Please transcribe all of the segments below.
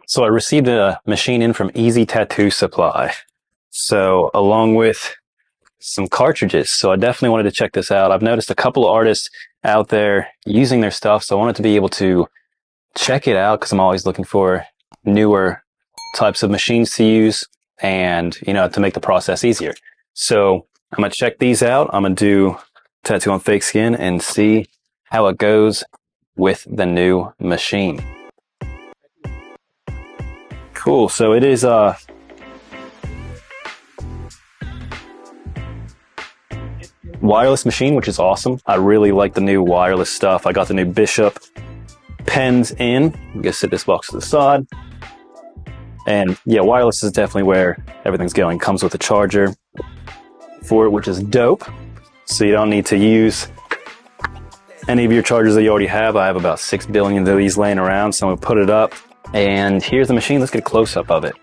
So I received a machine in from Easy Tattoo Supply. So along with some cartridges. So I definitely wanted to check this out. I've noticed a couple of artists out there using their stuff. So I wanted to be able to check it out because I'm always looking for newer types of machines to use and, to make the process easier. So I'm going to check these out. I'm going to do tattoo on fake skin and see how it goes with the new machine. Cool. So it is wireless machine, which is awesome. I really like the new wireless stuff. I got the new Bishop pens in. I'm gonna sit this box to the side. And yeah, wireless is definitely where everything's going. Comes with a charger for it, which is dope. So you don't need to use any of your chargers that you already have. I have about 6 billion of these laying around, so I'm gonna put it up. And here's the machine. Let's get a close-up of it.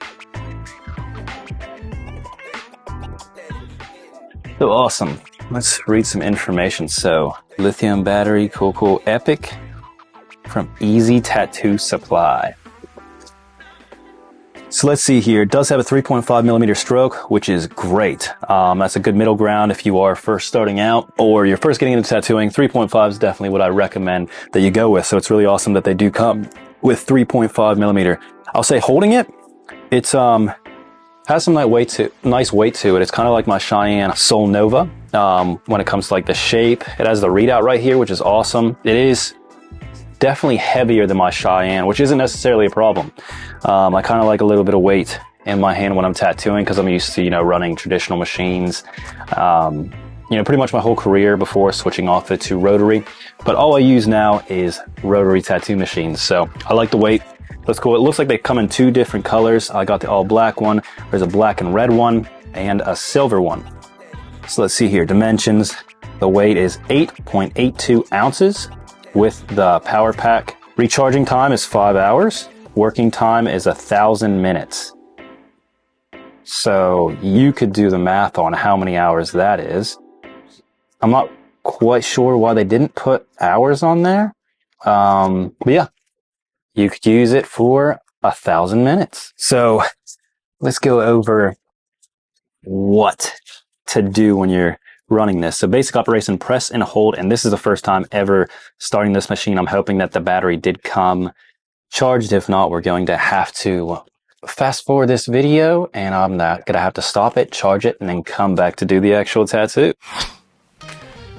So awesome. Let's read some information. So lithium battery, cool, epic, from Easy Tattoo Supply. So let's see here. It does have a 3.5 millimeter stroke, which is great. That's a good middle ground if you are first starting out or you're first getting into tattooing. 3.5 is definitely what I recommend that you go with. So it's really awesome that they do come with 3.5 millimeter. I'll say holding it, it's has some nice weight to it. It's kind of like my Cheyenne Soul Nova. When it comes to like the shape, it has the readout right here, which is awesome. It is definitely heavier than my Cheyenne, which isn't necessarily a problem. I kind of like a little bit of weight in my hand when I'm tattooing because I'm used to, running traditional machines. Pretty much my whole career before switching off it to rotary. But all I use now is rotary tattoo machines. So I like the weight. That's cool. It looks like they come in 2 different colors. I got the all black one. There's a black and red one and a silver one. So let's see here. Dimensions. The weight is 8.82 ounces with the power pack. Recharging time is 5 hours. Working time is 1,000 minutes. So you could do the math on how many hours that is. I'm not quite sure why they didn't put hours on there. But yeah, you could use it for 1,000 minutes. So let's go over what to do when you're running this. So basic operation, press and hold. And this is the first time ever starting this machine. I'm hoping that the battery did come charged. If not, we're going to have to fast forward this video and I'm not going to have to stop it, charge it, and then come back to do the actual tattoo.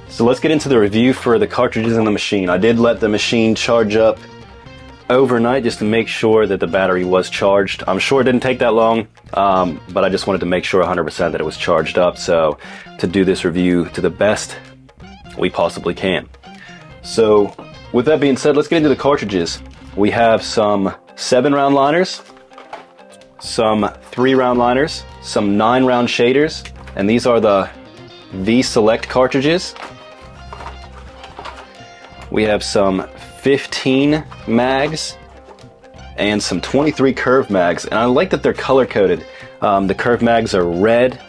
So let's get into the review for the cartridges in the machine. I did let the machine charge up overnight just to make sure that the battery was charged. I'm sure it didn't take that long, but I just wanted to make sure 100% that it was charged up. So to do this review to the best we possibly can. So with that being said, let's get into the cartridges. We have some 7-round liners, some 3-round liners, some 9-round shaders, and these are the V-Select cartridges. We have some 15 mags and some 23 curved mags, and I like that they're color coded. The curved mags are red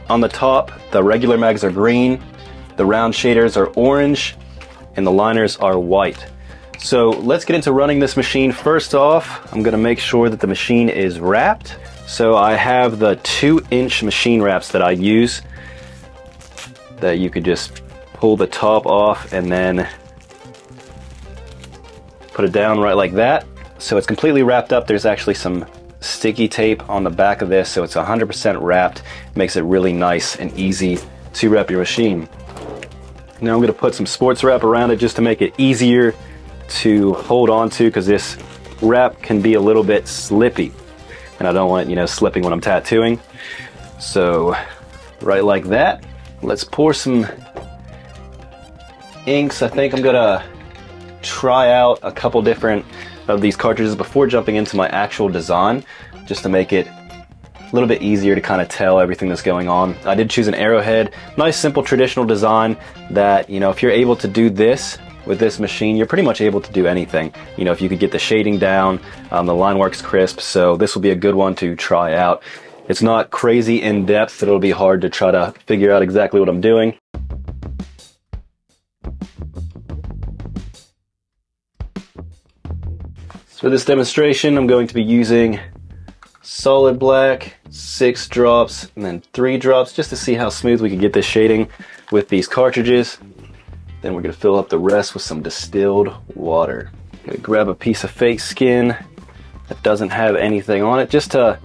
on the top, the regular mags are green, the round shaders are orange, and the liners are white. So let's get into running this machine. First off, I'm going to make sure that the machine is wrapped. So I have the 2-inch machine wraps that I use that you could just pull the top off and then put it down right like that. So it's completely wrapped up. There's actually some sticky tape on the back of this, so it's 100% wrapped. It makes it really nice and easy to wrap your machine. Now I'm going to put some sports wrap around it just to make it easier to hold on to, because this wrap can be a little bit slippy and I don't want it, slipping when I'm tattooing. So right like that. Let's pour some inks. I think I'm gonna try out a couple different of these cartridges before jumping into my actual design, just to make it a little bit easier to kind of tell everything that's going on. I did choose an arrowhead, nice simple traditional design that, if you're able to do this with this machine, you're pretty much able to do anything. If you could get the shading down, the line work's crisp, so this will be a good one to try out. It's not crazy in depth, it'll be hard to try to figure out exactly what I'm doing. For this demonstration, I'm going to be using solid black, 6 drops, and then 3 drops, just to see how smooth we can get this shading with these cartridges. Then we're going to fill up the rest with some distilled water. I'm going to grab a piece of fake skin that doesn't have anything on it, just to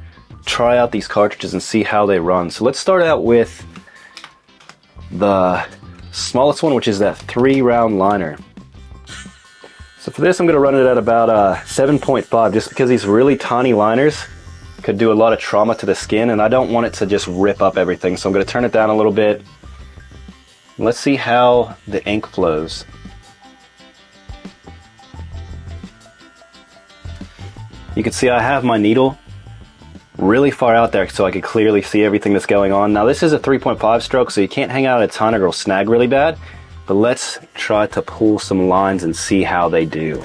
try out these cartridges and see how they run. So let's start out with the smallest one, which is that 3-round liner. So for this, I'm going to run it at about 7.5, just because these really tiny liners could do a lot of trauma to the skin, and I don't want it to just rip up everything. So I'm going to turn it down a little bit. Let's see how the ink flows. You can see I have my needle really far out there so I can clearly see everything that's going on. Now this is a 3.5 stroke, so you can't hang out a ton or it'll snag really bad. But let's try to pull some lines and see how they do.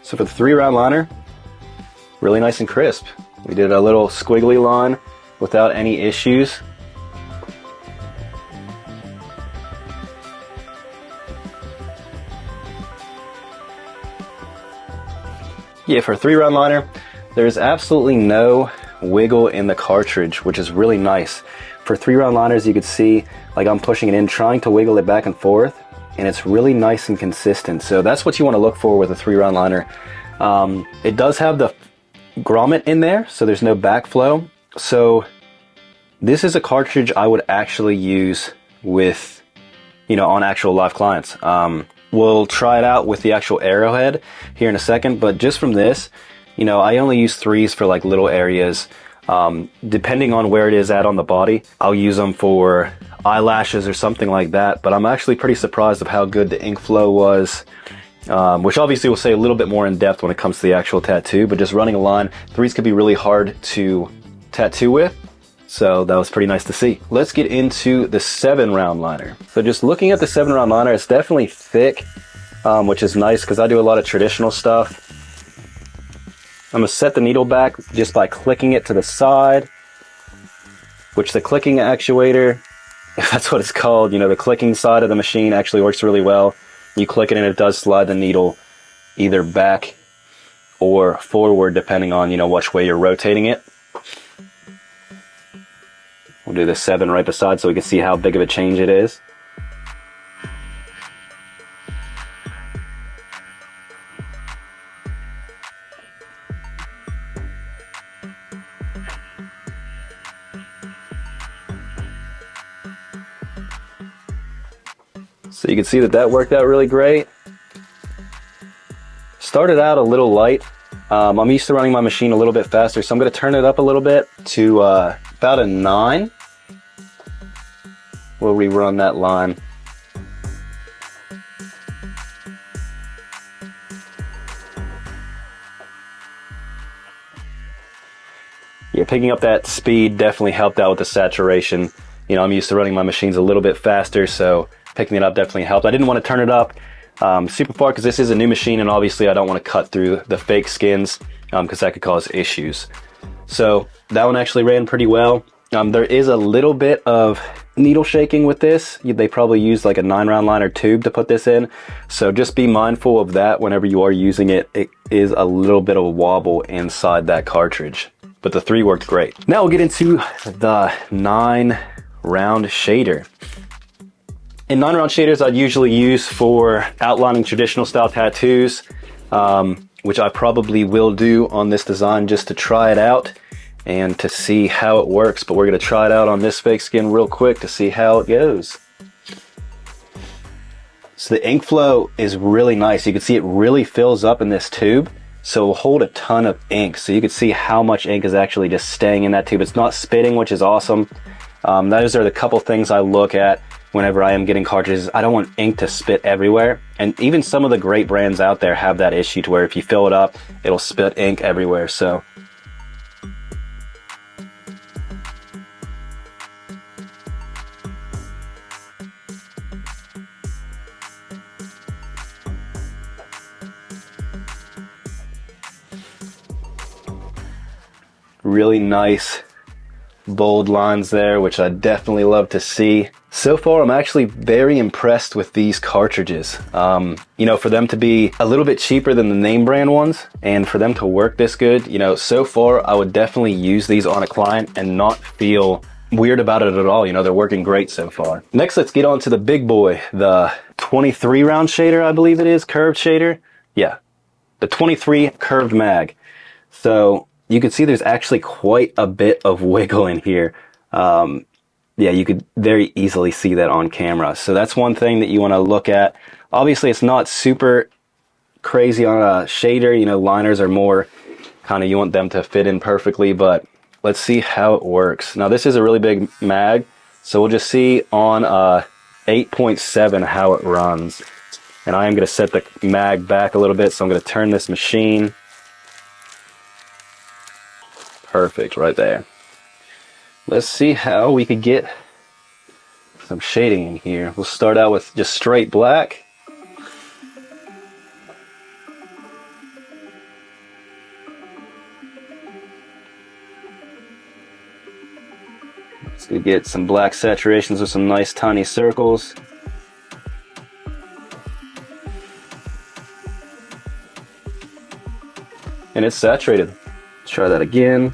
So for the 3-round liner, really nice and crisp. We did a little squiggly line without any issues. Yeah, for a 3-round liner, there's absolutely no wiggle in the cartridge, which is really nice. For 3-round liners, you could see, like, I'm pushing it in, trying to wiggle it back and forth, and it's really nice and consistent. So that's what you want to look for with a 3-round liner. It does have the grommet in there, so there's no backflow. So this is a cartridge I would actually use with, on actual live clients. We'll try it out with the actual arrowhead here in a second, but just from this, I only use 3s for like little areas. Depending on where it is at on the body, I'll use them for eyelashes or something like that, but I'm actually pretty surprised of how good the ink flow was, which obviously we'll say a little bit more in depth when it comes to the actual tattoo, but just running a line, 3s could be really hard to tattoo with. So that was pretty nice to see. Let's get into the 7-round liner. So just looking at the 7-round liner, it's definitely thick, which is nice because I do a lot of traditional stuff. I'm going to set the needle back just by clicking it to the side, which the clicking actuator, if that's what it's called, the clicking side of the machine actually works really well. You click it and it does slide the needle either back or forward depending on, which way you're rotating it. We'll do the 7 right beside so we can see how big of a change it is. So you can see that worked out really great. Started out a little light. I'm used to running my machine a little bit faster, so I'm going to turn it up a little bit to about a 9. We'll rerun that line. Yeah, picking up that speed definitely helped out with the saturation. I'm used to running my machines a little bit faster, so picking it up definitely helped. I didn't want to turn it up super far because this is a new machine, and obviously I don't want to cut through the fake skins because that could cause issues. So that one actually ran pretty well. There is a little bit of needle shaking with this. They probably used like a 9-round liner tube to put this in. So just be mindful of that whenever you are using it. It is a little bit of a wobble inside that cartridge, but the 3 worked great. Now we'll get into the 9-round shader. And 9-round shaders I'd usually use for outlining traditional style tattoos, which I probably will do on this design just to try it out and to see how it works. But we're going to try it out on this fake skin real quick to see how it goes. So the ink flow is really nice. You can see it really fills up in this tube, so it will hold a ton of ink. So you can see how much ink is actually just staying in that tube. It's not spitting, which is awesome. Those are the couple things I look at whenever I am getting cartridges. I don't want ink to spit everywhere. And even some of the great brands out there have that issue to where if you fill it up, it'll spit ink everywhere. So Really nice bold lines there, which I definitely love to see. So far, I'm actually very impressed with these cartridges. You know, for them to be a little bit cheaper than the name brand ones, and for them to work this good, you know, so far, I would definitely use these on a client and not feel weird about it at all. You know, they're working great so far. Next, let's get on to the big boy, the 23 round shader, I believe it is, curved shader. Yeah, the 23 curved mag. So you can see there's actually quite a bit of wiggle in here. Yeah, you could very easily see that on camera. So that's one thing that you want to look at. Obviously, it's not super crazy on a shader. You know, liners are more kind of, you want them to fit in perfectly, but let's see how it works. Now, this is a really big mag, so we'll just see on 8.7 how it runs. And I am going to set the mag back a little bit, so I'm going to turn this machine. Perfect, right there. Let's see how we could get some shading in here. We'll start out with just straight black. Let's get some black saturations with some nice tiny circles. And it's saturated. Let's try that again.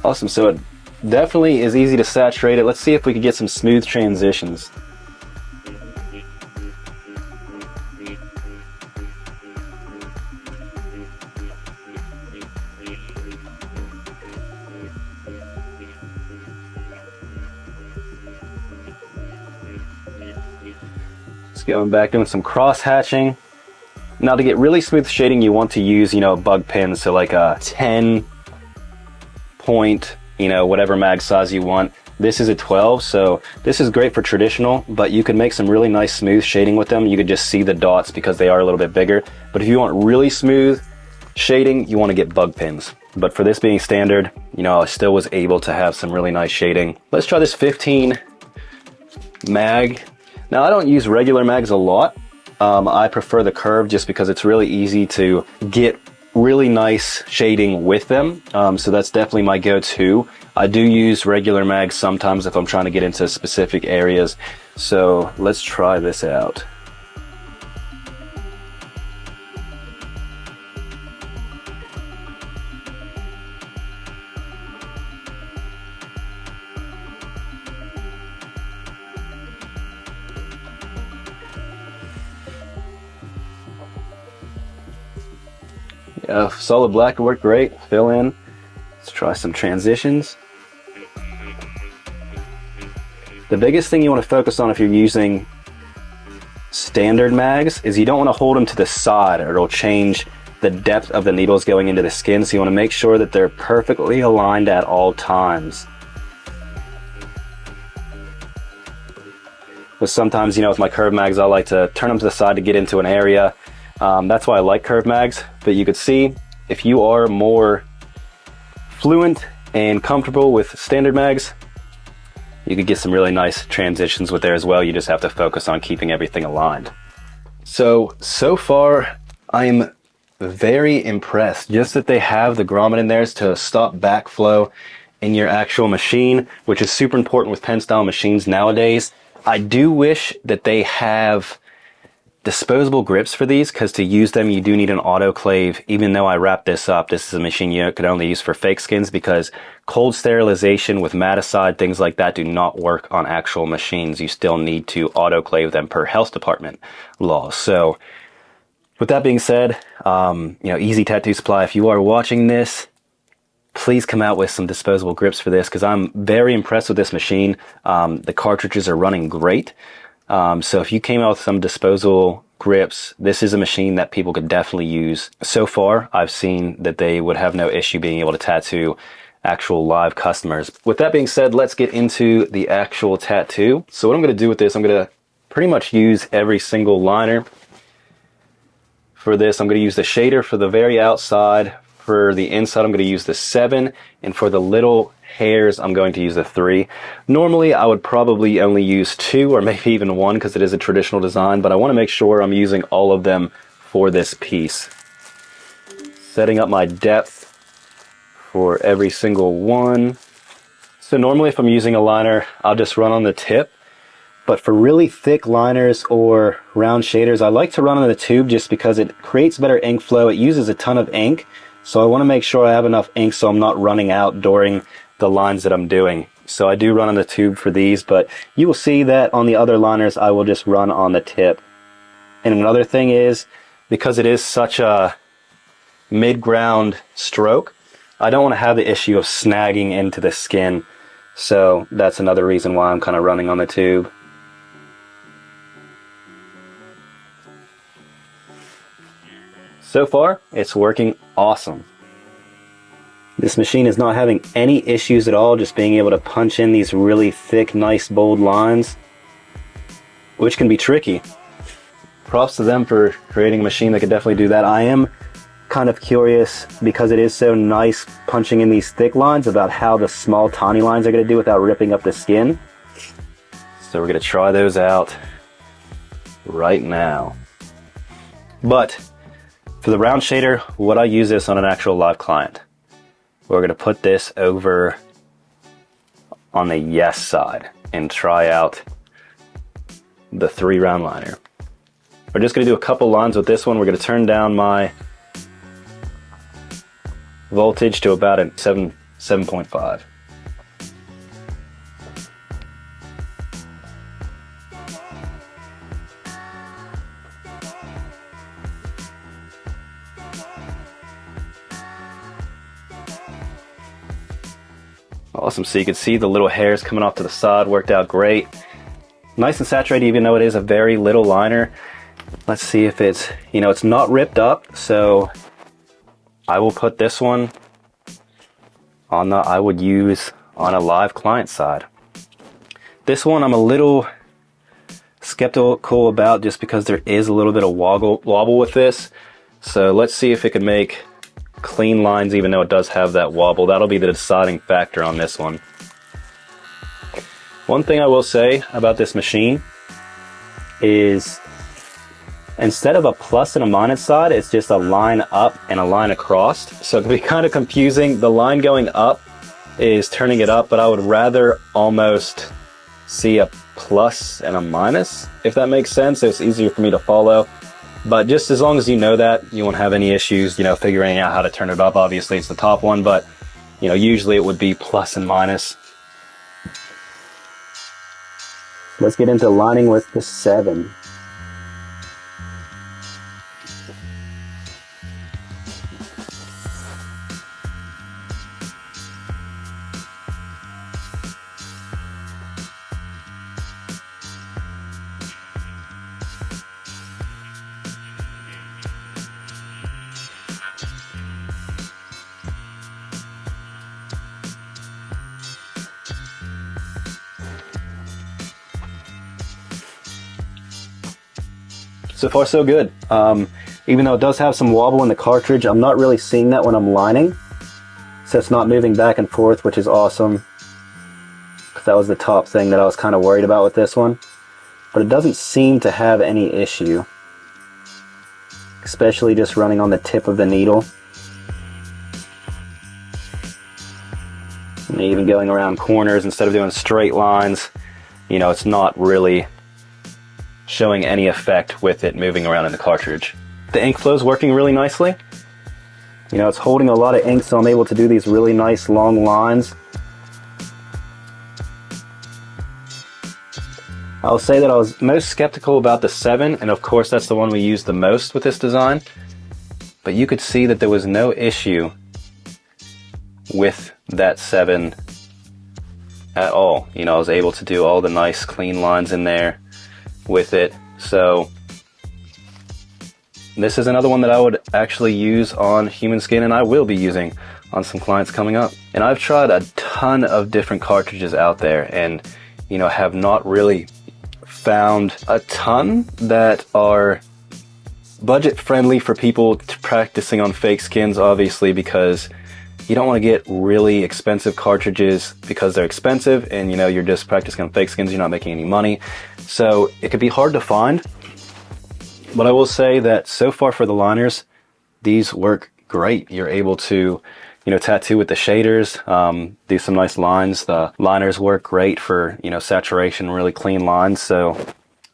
Awesome, so it definitely is easy to saturate it. Let's see if we can get some smooth transitions. Just going back doing some cross hatching. Now to get really smooth shading, you want to use, you know, a bug pin, so like a 10 point, you know, whatever mag size you want. This is a 12, so this is great for traditional, but you can make some really nice smooth shading with them. You could just see the dots because they are a little bit bigger. But if you want really smooth shading, you want to get bug pins. But for this being standard, you know, I still was able to have some really nice shading. Let's try this 15 mag. Now, I don't use regular mags a lot. I prefer the curve just because it's really easy to get really nice shading with them. So that's definitely my go-to. I do use regular mags sometimes if I'm trying to get into specific areas. So let's try this out. Yeah, solid black worked great. Fill in. Let's try some transitions. The biggest thing you want to focus on if you're using standard mags is you don't want to hold them to the side, or it'll change the depth of the needles going into the skin. So you want to make sure that they're perfectly aligned at all times. But sometimes, you know, with my curved mags, I like to turn them to the side to get into an area. That's why I like curved mags. But you could see, if you are more fluent and comfortable with standard mags, you could get some really nice transitions with there as well. You just have to focus on keeping everything aligned. So far, I'm very impressed. Just that they have the grommet in there to stop backflow in your actual machine, which is super important with pen style machines nowadays. I do wish that they have disposable grips for these, because to use them you do need an autoclave. Even though I wrapped this up, this is a machine you could only use for fake skins, because cold sterilization with maticide, things like that, do not work on actual machines. You still need to autoclave them per health department law. So with that being said, you know, Easy Tattoo Supply, if you are watching this, please come out with some disposable grips for this, because I'm very impressed with this machine. The cartridges are running great. So if you came out with some disposable grips, this is a machine that people could definitely use. So far, I've seen that they would have no issue being able to tattoo actual live customers. With that being said, let's get into the actual tattoo. So what I'm going to do with this, I'm going to pretty much use every single liner. For this, I'm going to use the shader for the very outside For the inside, I'm going to use the 7, and for the little hairs, I'm going to use the 3. Normally, I would probably only use 2 or maybe even 1 because it is a traditional design, but I want to make sure I'm using all of them for this piece. Setting up my depth for every single one. So normally if I'm using a liner, I'll just run on the tip. But for really thick liners or round shaders, I like to run on the tube just because it creates better ink flow. It uses a ton of ink. So I want to make sure I have enough ink so I'm not running out during the lines that I'm doing. So I do run on the tube for these, but you will see that on the other liners I will just run on the tip. And another thing is, because it is such a mid-ground stroke, I don't want to have the issue of snagging into the skin. So that's another reason why I'm kind of running on the tube. So far, it's working awesome. This machine is not having any issues at all, just being able to punch in these really thick, nice, bold lines, which can be tricky. Props to them for creating a machine that could definitely do that. I am kind of curious, because it is so nice punching in these thick lines, about how the small, tiny lines are going to do without ripping up the skin. So we're going to try those out right now. But for the round shader, would I use this on an actual live client? We're going to put this over on the yes side and try out the 3 round liner. We're just going to do a couple lines with this one. We're going to turn down my voltage to about a 7.5. Awesome, so you can see the little hairs coming off to the side, worked out great. Nice and saturated even though it is a very little liner. Let's see if it's, it's not ripped up, so I will put this one on the, I would use on a live client side. This one I'm a little skeptical about just because there is a little bit of wobble with this. So let's see if it can make clean lines even though it does have that wobble. That'll be the deciding factor on this one. One thing I will say about this machine is instead of a plus and a minus side, it's just a line up and a line across. So it can be kind of confusing. The line going up is turning it up, but I would rather almost see a plus and a minus, if that makes sense. It's easier for me to follow. But just as long as you know that, you won't have any issues, figuring out how to turn it up. Obviously, it's the top one, but, usually it would be plus and minus. Let's get into lining with the 7. So far so good. Even though it does have some wobble in the cartridge, I'm not really seeing that when I'm lining. So it's not moving back and forth, which is awesome. That was the top thing that I was kind of worried about with this one. But it doesn't seem to have any issue. Especially just running on the tip of the needle. And even going around corners instead of doing straight lines. It's not really showing any effect with it moving around in the cartridge. The ink flow is working really nicely. It's holding a lot of ink, so I'm able to do these really nice long lines. I'll say that I was most skeptical about the 7, and of course that's the one we used the most with this design. But you could see that there was no issue with that 7 at all. I was able to do all the nice clean lines in there with it. So this is another one that I would actually use on human skin, and I will be using on some clients coming up. And I've tried a ton of different cartridges out there and have not really found a ton that are budget friendly for people to practicing on fake skins, obviously, because you don't want to get really expensive cartridges because they're expensive, and you know, you're just practicing on fake skins, you're not making any money. So it could be hard to find. But I will say that so far for the liners, these work great. You're able to, you know, tattoo with the shaders, do some nice lines. The liners work great for, you know, saturation, really clean lines. So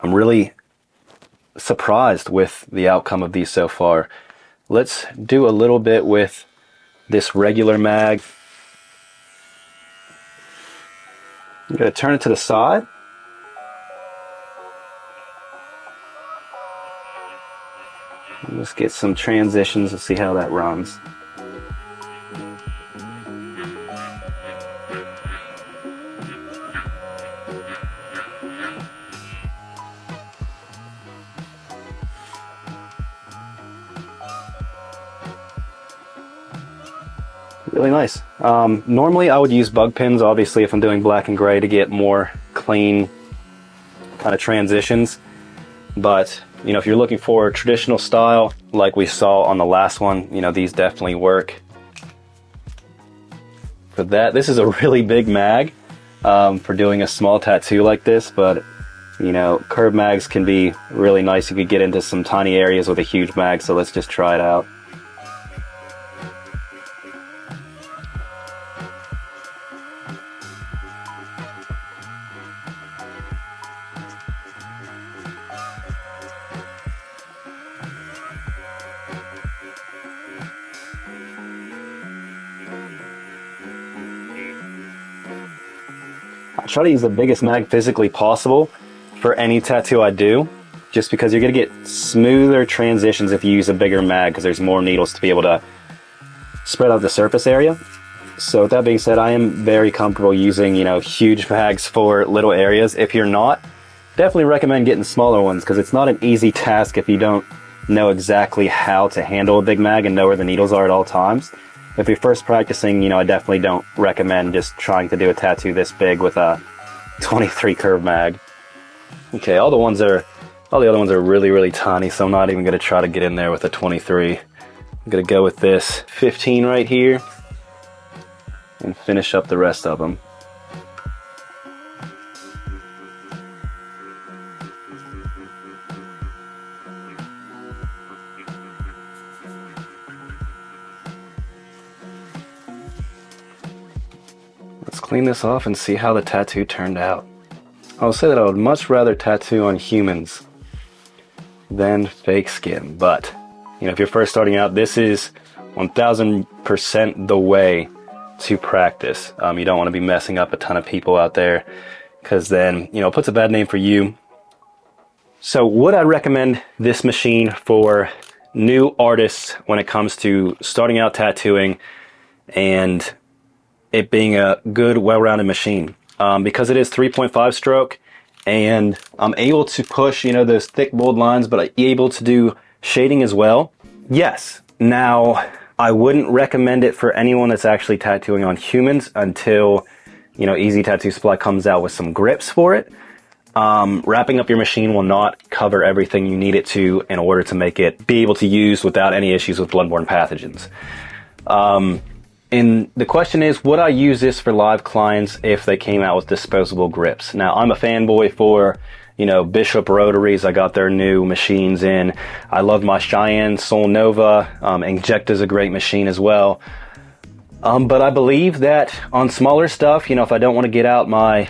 I'm really surprised with the outcome of these so far. Let's do a little bit with this regular mag. I'm going to turn it to the side. Let's get some transitions and see how that runs. Really nice. Normally I would use bug pins, obviously, if I'm doing black and gray to get more clean kind of transitions. But, you know, if you're looking for a traditional style, like we saw on the last one, you know, these definitely work. For that, this is a really big mag for doing a small tattoo like this, but, you know, curved mags can be really nice. You could get into some tiny areas with a huge mag, so let's just try it out. I try to use the biggest mag physically possible for any tattoo I do, just because you're going to get smoother transitions if you use a bigger mag, because there's more needles to be able to spread out the surface area. So with that being said, I am very comfortable using, you know, huge mags for little areas. If you're not, definitely recommend getting smaller ones, because it's not an easy task if you don't know exactly how to handle a big mag and know where the needles are at all times. If you're first practicing, you know, I definitely don't recommend just trying to do a tattoo this big with a 23 curve mag. Okay, all the other ones are really, really tiny, so I'm not even going to try to get in there with a 23. I'm going to go with this 15 right here and finish up the rest of them. Let's clean this off and see how the tattoo turned out. I'll say that I would much rather tattoo on humans than fake skin, but you know, if you're first starting out, this is 1000% the way to practice. You don't want to be messing up a ton of people out there, because then, you know, it puts a bad name for you. So would I recommend this machine for new artists when it comes to starting out tattooing and it being a good, well-rounded machine? Because it is 3.5 stroke, and I'm able to push, you know, those thick, bold lines, but I'm able to do shading as well. Yes. Now, I wouldn't recommend it for anyone that's actually tattooing on humans until, you know, Easy Tattoo Supply comes out with some grips for it. Wrapping up your machine will not cover everything you need it to in order to make it be able to use without any issues with bloodborne pathogens. And the question is, would I use this for live clients if they came out with disposable grips? Now, I'm a fanboy for, you know, Bishop Rotaries. I got their new machines in. I love my Cheyenne Sol Nova. Injecta's a great machine as well. But I believe that on smaller stuff, you know, if I don't want to get out my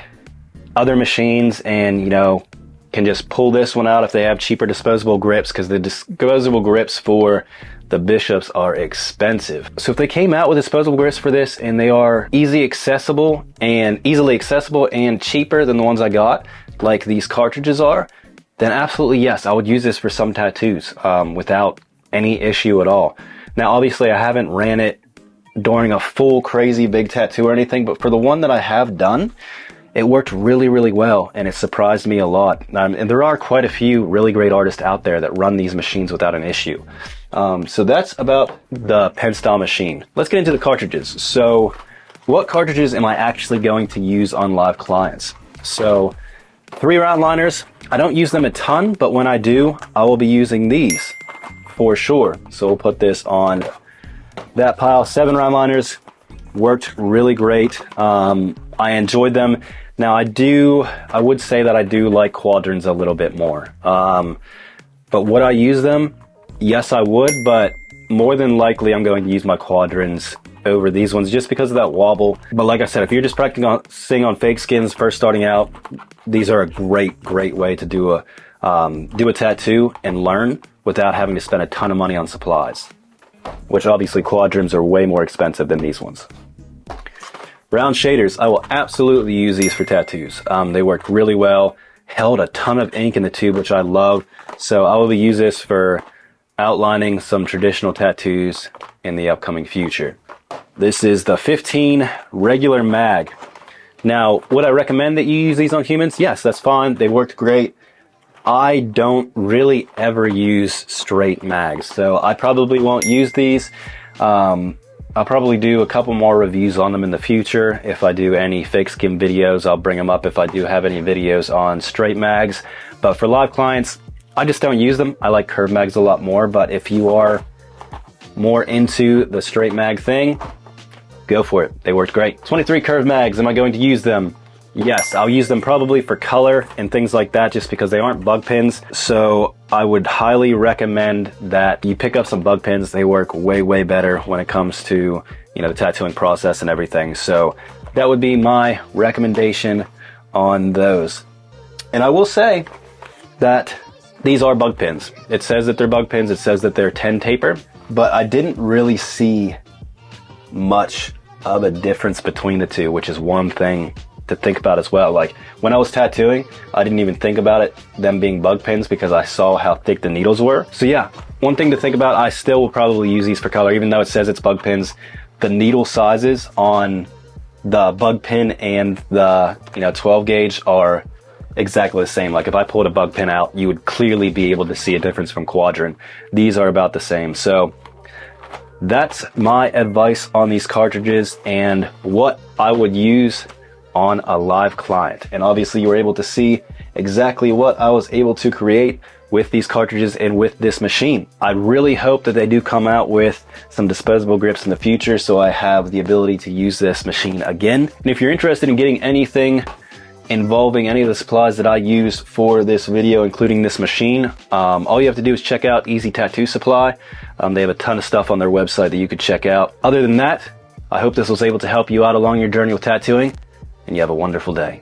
other machines and, you know, can just pull this one out if they have cheaper disposable grips, because the disposable grips for the Bishops are expensive. So if they came out with disposable grips for this and they are easily accessible and cheaper than the ones I got, like these cartridges are, then absolutely yes, I would use this for some tattoos without any issue at all. Now, obviously, I haven't ran it during a full crazy big tattoo or anything, but for the one that I have done, it worked really, really well, and it surprised me a lot. And there are quite a few really great artists out there that run these machines without an issue. So that's about the pen style machine. Let's get into the cartridges. So what cartridges am I actually going to use on live clients? So 3-round liners, I don't use them a ton, but when I do, I will be using these for sure. So we'll put this on that pile. 7 round liners worked really great. I enjoyed them. Now I would say that I do like quadrants a little bit more. But would I use them? Yes, I would, but more than likely I'm going to use my quadrants over these ones just because of that wobble. But like I said, if you're just practicing on fake skins first starting out, these are a great way to do a tattoo and learn without having to spend a ton of money on supplies, which obviously quadrants are way more expensive than these ones. Round shaders, I will absolutely use these for tattoos. They worked really well, held a ton of ink in the tube, which I love. So I will use this for outlining some traditional tattoos in the upcoming future. This is the 15 regular mag. Now, would I recommend that you use these on humans? Yes, that's fine. They worked great. I don't really ever use straight mags, so I probably won't use these. I'll probably do a couple more reviews on them in the future. If I do any fake skin videos, I'll bring them up if I do have any videos on straight mags. But for live clients, I just don't use them. I like curved mags a lot more, but if you are more into the straight mag thing, go for it. They worked great. 23 curved mags, am I going to use them? Yes, I'll use them probably for color and things like that just because they aren't bug pins. So I would highly recommend that you pick up some bug pins. They work way better when it comes to, the tattooing process and everything. So that would be my recommendation on those. And I will say that these are bug pins. It says that they're bug pins. It says that they're 10 taper, but I didn't really see much of a difference between the two, which is one thing to think about as well. Like when I was tattooing, I didn't even think about them being bug pins because I saw how thick the needles were. So yeah, one thing to think about, I still will probably use these for color, even though it says it's bug pins. The needle sizes on the bug pin and the 12 gauge are exactly the same. Like if I pulled a bug pin out, you would clearly be able to see a difference from quadrant. These are about the same. So that's my advice on these cartridges and what I would use on a live client. And obviously you were able to see exactly what I was able to create with these cartridges and with this machine. I really hope that they do come out with some disposable grips in the future so I have the ability to use this machine again. And if you're interested in getting anything involving any of the supplies that I use for this video, including this machine, all you have to do is check out Easy Tattoo Supply. They have a ton of stuff on their website that you could check out. Other than that, I hope this was able to help you out along your journey with tattooing, and you have a wonderful day.